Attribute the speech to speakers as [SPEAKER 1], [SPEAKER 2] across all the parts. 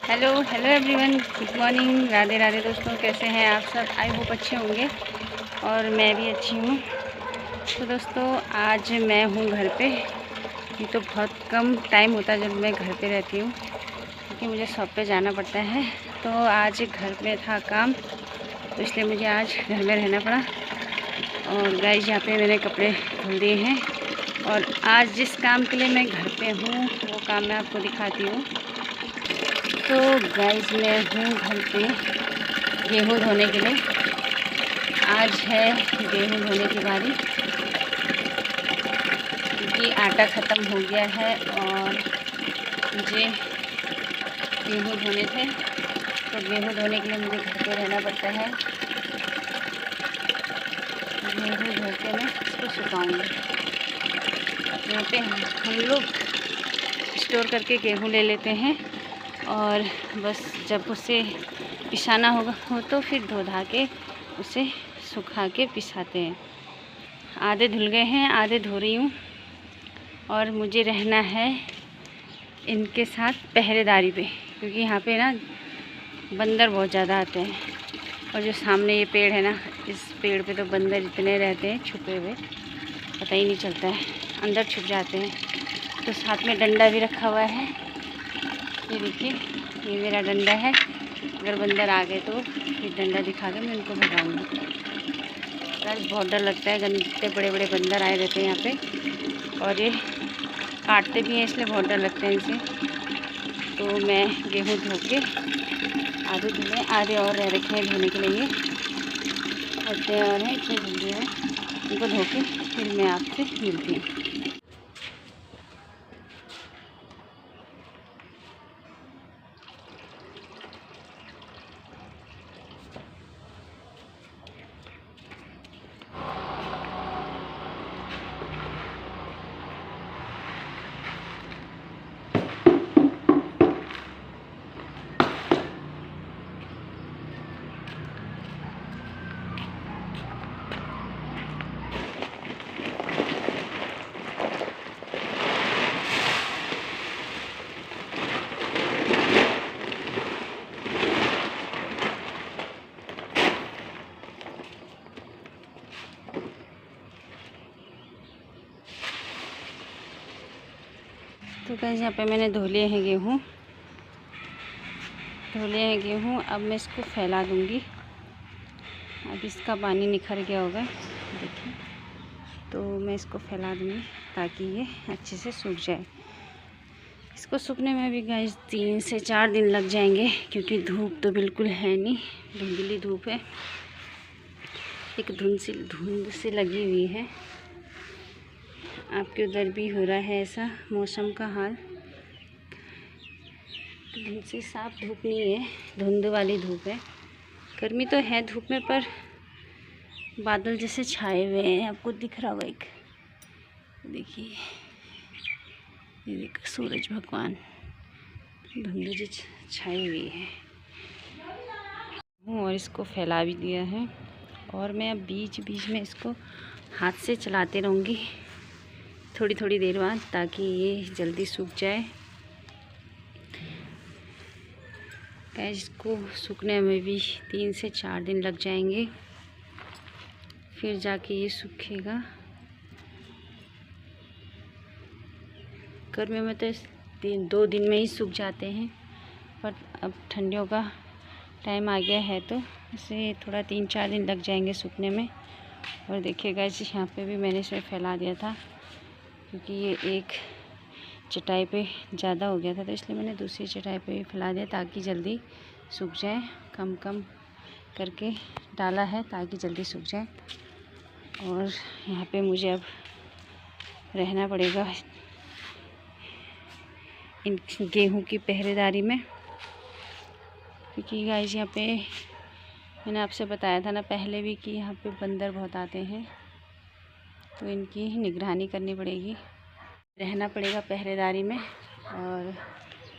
[SPEAKER 1] Hello hello everyone, good morning, Radhe Radhe दोस्तों। कैसे हैं आप सब? आई होप अच्छे होंगे और मैं भी अच्छी हूँ। तो दोस्तों आज मैं हूँ घर पे। ये तो बहुत कम टाइम होता है जब मैं घर पे रहती हूँ, क्योंकि मुझे शॉप पे जाना पड़ता है। तो आज घर में था काम, तो इसलिए मुझे आज घर में रहना पड़ा। और गाइस यहाँ पे मैंने कपड़े धुल दिए हैं और आज जिस काम के लिए मैं घर पे हूँ वो काम मैं आपको दिखाती हूँ। तो गाइस मैं हूँ घर पे गेहूँ धोने के लिए। आज है गेहूँ धोने की बारी, क्योंकि आटा ख़त्म हो गया है और मुझे गेहूँ धोने थे। तो गेहूँ धोने के लिए मुझे घर पे रहना पड़ता है। गेहूँ धो के मैं इसको सुखाऊंगी। यहाँ पे हम लोग स्टोर करके गेहूँ ले लेते हैं और बस जब उसे पिसाना हो तो फिर धो धा के उसे सुखा के पिसाते हैं। आधे धुल गए हैं, आधे धो रही हूँ। और मुझे रहना है इनके साथ पहरेदारी पे, क्योंकि यहाँ पे ना बंदर बहुत ज़्यादा आते हैं। और जो सामने ये पेड़ है ना, इस पेड़ पे तो बंदर इतने रहते हैं छुपे हुए, पता ही नहीं चलता है, अंदर छुप जाते हैं। तो साथ में डंडा भी रखा हुआ है। ये देखिए, ये मेरा डंडा है। अगर बंदर आ गए तो फिर डंडा दिखा के मैं उनको भगाऊंगी। यार बहुत डर लगता है, इतने बड़े बड़े बंदर आए रहते हैं यहाँ पे और ये काटते भी हैं, इसलिए बहुत डर लगता है इनसे। तो मैं गेहूँ धो के आधे धुले, आधे और रह रखे हैं धोने के लिए। आधे और हैं, इतने धुले हैं, इनको धो के फिर मैं आपसे मिलती हूँ। तो गाइस यहाँ पे मैंने धो लिए हैं गेहूँ। अब मैं इसको फैला दूँगी। अब इसका पानी निखर गया होगा, देखिए। तो मैं इसको फैला दूँगी ताकि ये अच्छे से सूख जाए। इसको सूखने में भी गाइस 3 से 4 दिन लग जाएंगे, क्योंकि धूप तो बिल्कुल है नहीं, धुंधली धूप है, एक धुंध सी लगी हुई है। आपके उधर भी हो रहा है ऐसा मौसम का हाल? धुंध सी, साफ धूप नहीं है, धुंध वाली धूप है। गर्मी तो है धूप में, पर बादल जैसे छाए हुए हैं। आपको दिख रहा होगा, एक देखिए, ये देखिए सूरज भगवान, धुंध जो छाई हुई है। और इसको फैला भी दिया है और मैं अब बीच बीच में इसको हाथ से चलाते रहूँगी थोड़ी थोड़ी देर बाद, ताकि ये जल्दी सूख जाए। इसको सूखने में भी 3 से 4 दिन लग जाएंगे, फिर जाके ये सूखेगा। गर्मियों में तो 2 दिन में ही सूख जाते हैं, पर अब ठंडियों का टाइम आ गया है तो इसे थोड़ा 3-4 दिन लग जाएंगे सूखने में। और देखिएगा इस यहाँ पे भी मैंने इसे फैला दिया था, क्योंकि ये एक चटाई पे ज़्यादा हो गया था, तो इसलिए मैंने दूसरी चटाई पे भी फैला दिया ताकि जल्दी सूख जाए। कम कम करके डाला है ताकि जल्दी सूख जाए। और यहाँ पे मुझे अब रहना पड़ेगा इन गेहूँ की पहरेदारी में, क्योंकि गाइस यहाँ पे मैंने आपसे बताया था ना पहले भी कि यहाँ पे बंदर बहुत आते हैं, तो इनकी निगरानी करनी पड़ेगी, रहना पड़ेगा पहरेदारी में। और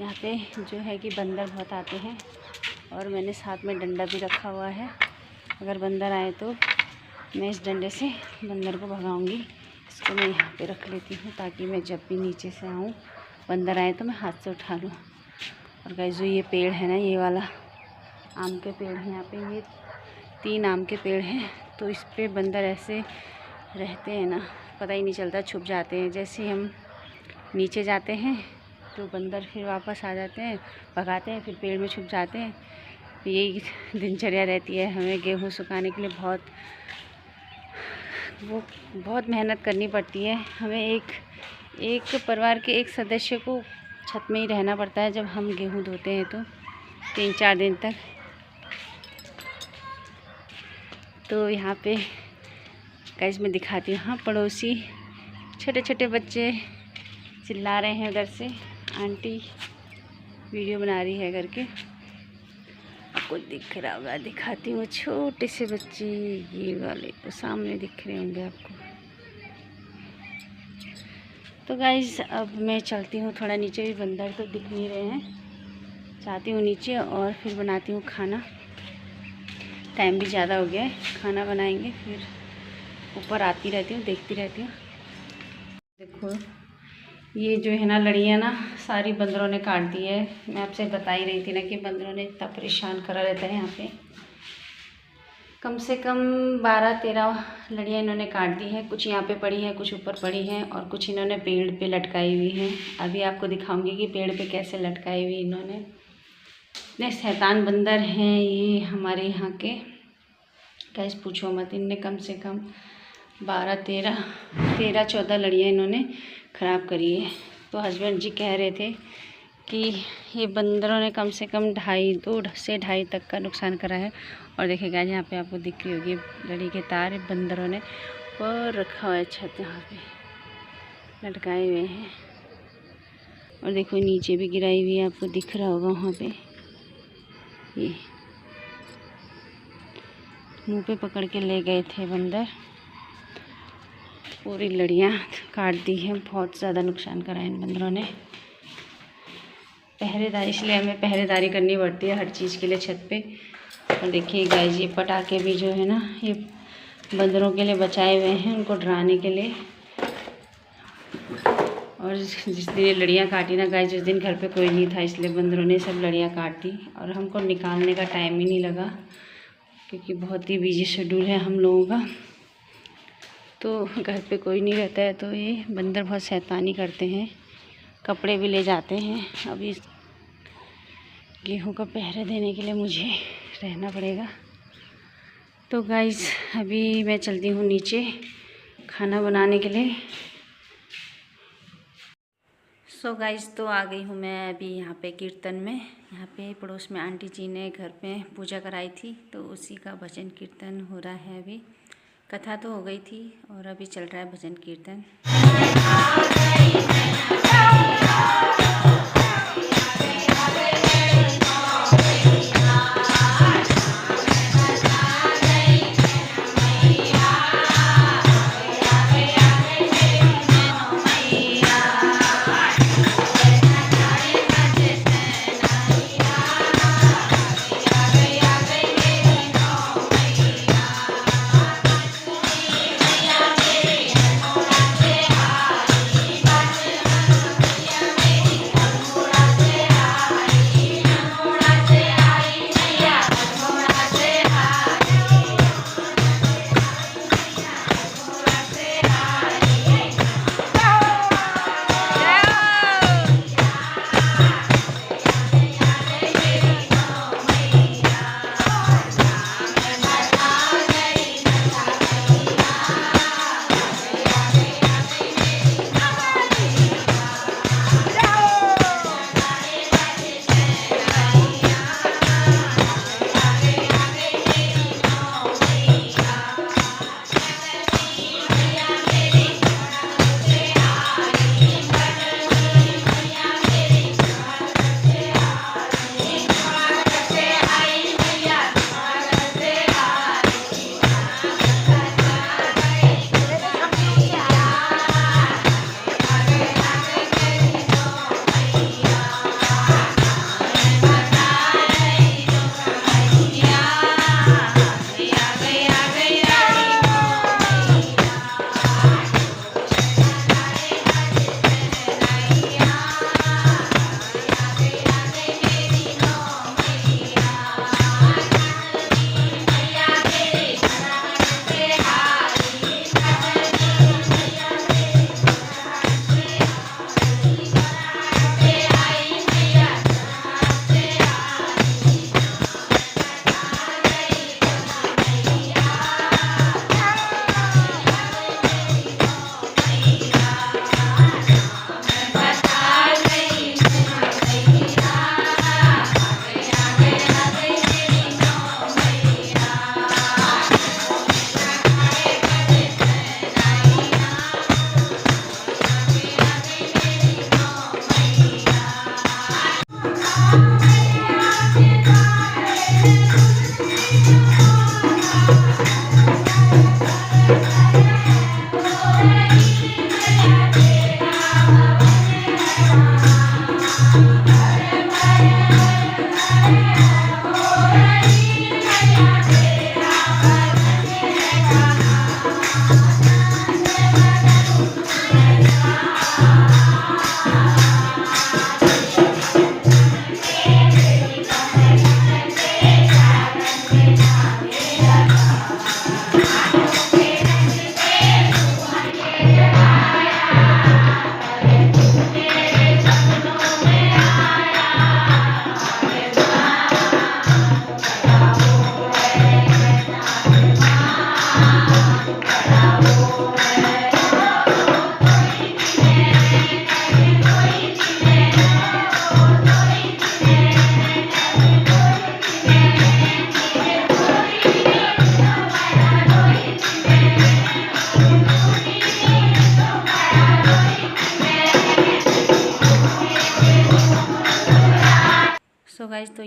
[SPEAKER 1] यहाँ पे जो है कि बंदर बहुत आते हैं और मैंने साथ में डंडा भी रखा हुआ है। अगर बंदर आए तो मैं इस डंडे से बंदर को भगाऊंगी। इसको मैं यहाँ पे रख लेती हूँ ताकि मैं जब भी नीचे से आऊँ, बंदर आए तो मैं हाथ से उठा लूँ। और गाइस जो ये पेड़ है ना, ये वाला आम के पेड़ हैं, यहाँ पे ये 3 आम के पेड़ हैं। तो इस पे बंदर ऐसे रहते हैं ना, पता ही नहीं चलता, छुप जाते हैं। जैसे ही हम नीचे जाते हैं तो बंदर फिर वापस आ जाते हैं, भगाते हैं, फिर पेड़ में छुप जाते हैं। यही दिनचर्या रहती है। हमें गेहूँ सुखाने के लिए बहुत मेहनत करनी पड़ती है। हमें एक परिवार के एक सदस्य को छत में ही रहना पड़ता है जब हम गेहूँ धोते हैं, तो 3-4 दिन तक। तो यहाँ पे गाइस मैं दिखाती हूँ, हाँ, पड़ोसी छोटे छोटे बच्चे चिल्ला रहे हैं उधर से, आंटी वीडियो बना रही है करके, आपको दिख रहा होगा, दिखाती हूँ। छोटे से बच्चे ये वाले तो सामने दिख रहे होंगे आपको। तो गाइस अब मैं चलती हूँ थोड़ा नीचे, भी बंदर तो दिख नहीं रहे हैं, जाती हूँ नीचे और फिर बनाती हूँ खाना। टाइम भी ज़्यादा हो गया है, खाना बनाएंगे, फिर ऊपर आती रहती हूँ, देखती रहती हूँ। देखो ये जो है ना लड़ियाँ ना, सारी बंदरों ने काट दी है। मैं आपसे बता ही रही थी ना कि बंदरों ने इतना परेशान करा रहता है यहाँ पे। कम से कम 12-13 लड़ियाँ इन्होंने काट दी है। कुछ यहाँ पे पड़ी हैं, कुछ ऊपर पड़ी हैं, और कुछ इन्होंने पेड़ पे लटकाई हुई हैं। अभी आपको दिखाऊंगी कि पेड़ पे कैसे लटकाई हुई इन्होंने। इतने शैतान बंदर हैं ये हमारे यहाँ के, कैसे पूछो मत। इनने कम से कम 13-14 लड़ियाँ इन्होंने ख़राब करी है। तो हस्बैंड जी कह रहे थे कि ये बंदरों ने कम से कम 2.5 से 2.5 तक का नुकसान करा है। और देखिएगा यहाँ पे आपको दिख रही होगी लड़ी के तार बंदरों ने पर रखा हुआ है, छत यहाँ पे लटकाए हुए हैं। और देखो नीचे भी गिराई हुई है, आपको दिख रहा होगा वहाँ पे। ये मुँह पे पकड़ के ले गए थे बंदर, पूरी लड़ियाँ काट दी हैं। बहुत ज़्यादा नुकसान करा है इन बंदरों ने। पहरेदारी, इसलिए हमें पहरेदारी करनी पड़ती है हर चीज़ के लिए छत पे। और देखिए गाइस ये पटाखे भी जो है ना, ये बंदरों के लिए बचाए हुए हैं, उनको डराने के लिए। और जिस दिन ये लड़ियाँ काटी ना गाइस, जिस दिन घर पे कोई नहीं था, इसलिए बंदरों ने सब लड़ियाँ काट दी। और हमको निकालने का टाइम ही नहीं लगा, क्योंकि बहुत ही बिजी शेड्यूल है हम लोगों का। तो घर पे कोई नहीं रहता है, तो ये बंदर बहुत शैतानी करते हैं, कपड़े भी ले जाते हैं। अभी गेहूं का पहरा देने के लिए मुझे रहना पड़ेगा। तो गाइस अभी मैं चलती हूँ नीचे खाना बनाने के लिए। सो गाइस तो आ गई हूँ मैं अभी यहाँ पे कीर्तन में। यहाँ पे पड़ोस में आंटी जी ने घर पे पूजा कराई थी, तो उसी का भजन कीर्तन हो रहा है अभी। कथा तो हो गई थी और अभी चल रहा है भजन कीर्तन।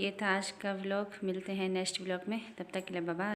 [SPEAKER 1] ये था आज का व्लॉग। मिलते हैं नेक्स्ट व्लॉग में, तब तक के लिए बाय बाय।